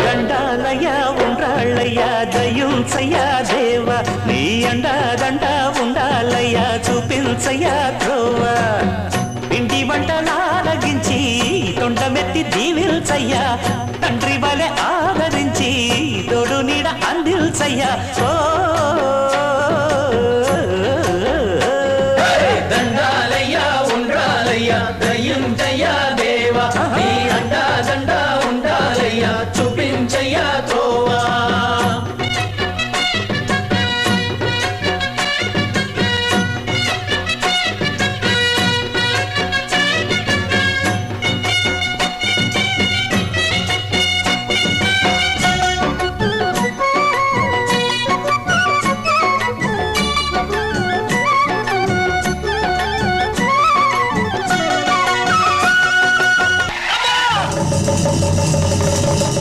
దండాలయ్యా ఉండ్రాళ్ళయ్యా దయుంచయ్యా దేవ నీ అండాదండ ఉండాలయ్యా చూపించయ్యా త్రోవ పిండి వంటలారగించి తొండమెత్తి దీవిల్చయ్యా తండ్రి వలె ఆదరించి తోడు నీడ అందిల్చయ్యా ఓ